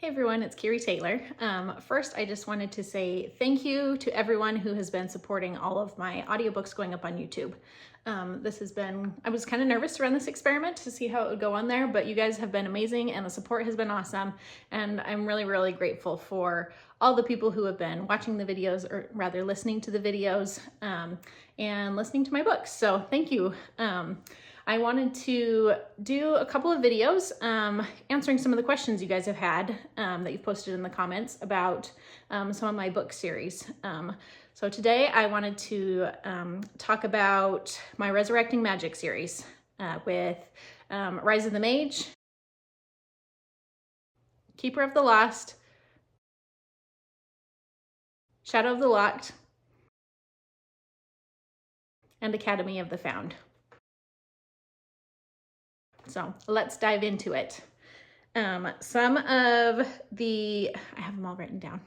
Hey everyone, it's Keary Taylor. First, I just wanted to say thank you to everyone who has been supporting all of my audiobooks going up on YouTube. I was kind of nervous to run this experiment to see how it would go on there, but you guys have been amazing and the support has been awesome. And I'm really, really grateful for all the people who have been watching the videos, or rather listening to the videos and listening to my books. So thank you. I wanted to do a couple of videos answering some of the questions you guys have had that you've posted in the comments about some of my book series. So today I wanted to talk about my Resurrecting Magic series with Rise of the Mage, Keeper of the Lost, Shadow of the Locked, and Academy of the Found. So let's dive into it. I have them all written down.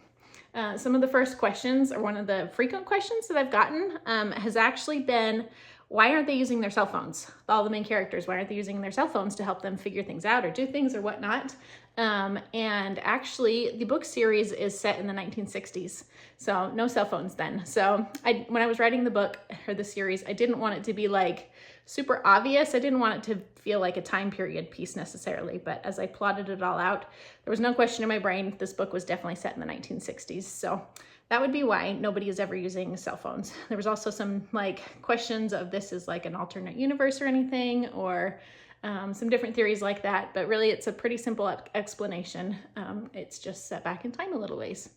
Some of the first questions, or one of the frequent questions that I've gotten has actually been, why aren't they using their cell phones? All the main characters, why aren't they using their cell phones to help them figure things out or do things or whatnot? And actually the book series is set in the 1960s. So no cell phones then. So when I was writing the book or the series, I didn't want it to be like super obvious. I didn't want it to feel like a time period piece necessarily, but as I plotted it all out, there was no question in my brain this book was definitely set in the 1960s. So that would be why nobody is ever using cell phones. There was also some questions of this is like an alternate universe or anything, or some different theories like that, but really it's a pretty simple explanation. It's just set back in time a little ways.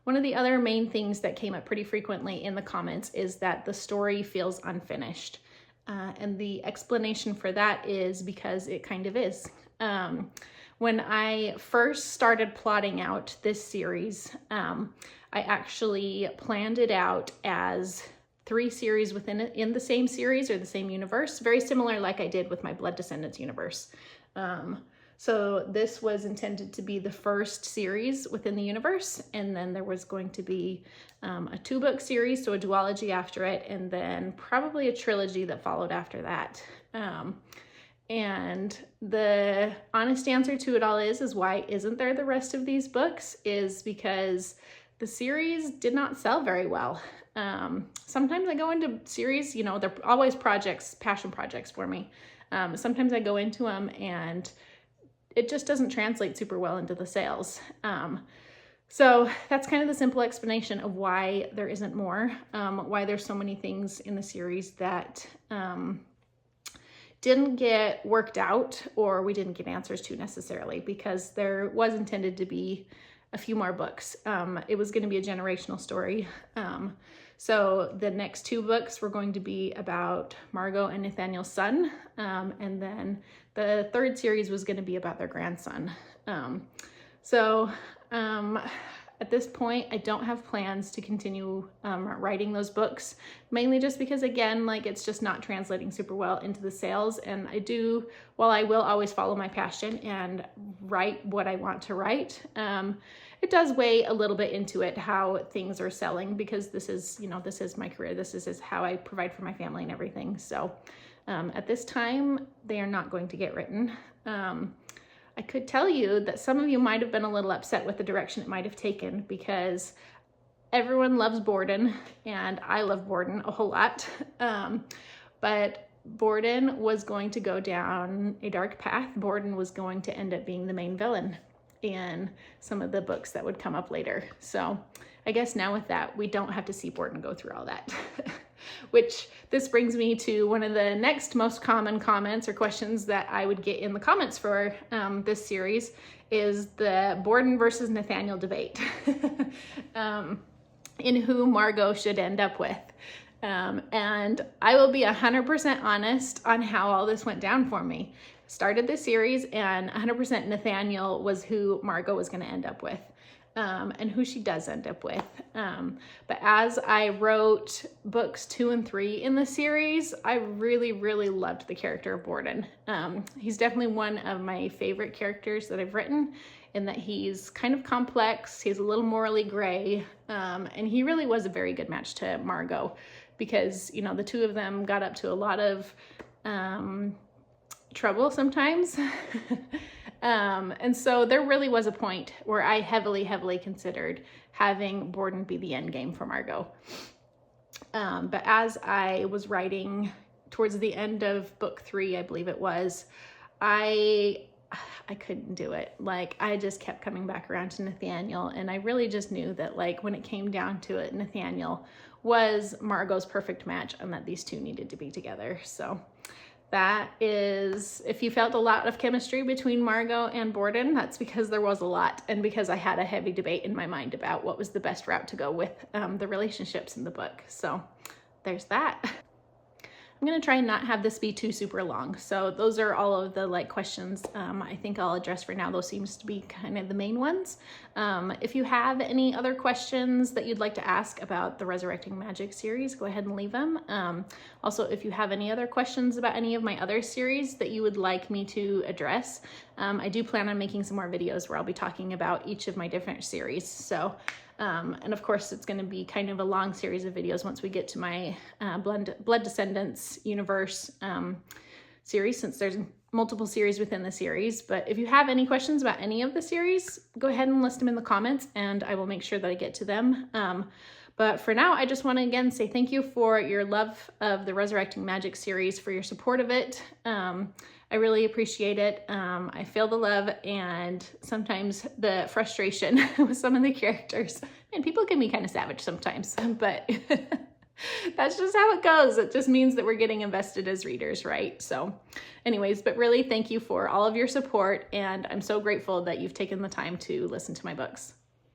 One of the other main things that came up pretty frequently in the comments is that the story feels unfinished. And the explanation for that is because it kind of is. When I first started plotting out this series, I actually planned it out as 3 series in the same series or the same universe, very similar like I did with my Blood Descendants universe. So this was intended to be the first series within the universe, and then there was going to be a 2-book series, so a duology after it, and then probably a trilogy that followed after that. And the honest answer to it all is why isn't there the rest of these books, is because the series did not sell very well. Sometimes I go into series, they're always passion projects for me. Sometimes I go into them and it just doesn't translate super well into the sales. So that's kind of the simple explanation of why there isn't more, why there's so many things in the series that didn't get worked out or we didn't get answers to necessarily, because there was intended to be a few more books. It was going to be a generational story. So the next 2 books were going to be about Margot and Nathaniel's son. And then the 3rd series was going to be about their grandson. At this point, I don't have plans to continue writing those books, mainly just because, again, it's just not translating super well into the sales. And while I will always follow my passion and write what I want to write, it does weigh a little bit into it how things are selling, because this is my career. This is how I provide for my family and everything. So at this time, they are not going to get written. I could tell you that some of you might have been a little upset with the direction it might have taken, because everyone loves Borden and I love Borden a whole lot. But Borden was going to go down a dark path. Borden was going to end up being the main villain in some of the books that would come up later. So I guess now with that, we don't have to see Borden go through all that. Which this brings me to one of the next most common comments or questions that I would get in the comments for this series, is the Borden versus Nathaniel debate. In who Margot should end up with. And I will be 100% honest on how all this went down for me. Started the series and 100% Nathaniel was who Margot was going to end up with. And who she does end up with. But as I wrote books 2 and 3 in the series, I really, really loved the character of Borden. He's definitely one of my favorite characters that I've written, in that he's kind of complex, he's a little morally gray, and he really was a very good match to Margot, because, the 2 of them got up to a lot of trouble sometimes. And so there really was a point where I heavily considered having Borden be the end game for Margot. But as I was writing towards the end of book 3, I believe it was, I couldn't do it. Like, I just kept coming back around to Nathaniel, and I really just knew that, like, when it came down to it, Nathaniel was Margot's perfect match and that these two needed to be together. So that is, if you felt a lot of chemistry between Margot and Borden, that's because there was a lot, and because I had a heavy debate in my mind about what was the best route to go with the relationships in the book. So there's that. I'm gonna try and not have this be too super long. So those are all of the like questions I think I'll address for now. Those seems to be kind of the main ones. If you have any other questions that you'd like to ask about the Resurrecting Magic series, go ahead and leave them. Also, if you have any other questions about any of my other series that you would like me to address, I do plan on making some more videos where I'll be talking about each of my different series. So and of course, it's going to be kind of a long series of videos once we get to my Blood Descendants universe series, since there's multiple series within the series. But if you have any questions about any of the series, go ahead and list them in the comments, and I will make sure that I get to them. But for now, I just want to again say thank you for your love of the Resurrecting Magic series, for your support of it. I really appreciate it. I feel the love and sometimes the frustration with some of the characters. And people can be kind of savage sometimes, but that's just how it goes. It just means that we're getting invested as readers, right? So anyways, but really thank you for all of your support, and I'm so grateful that you've taken the time to listen to my books.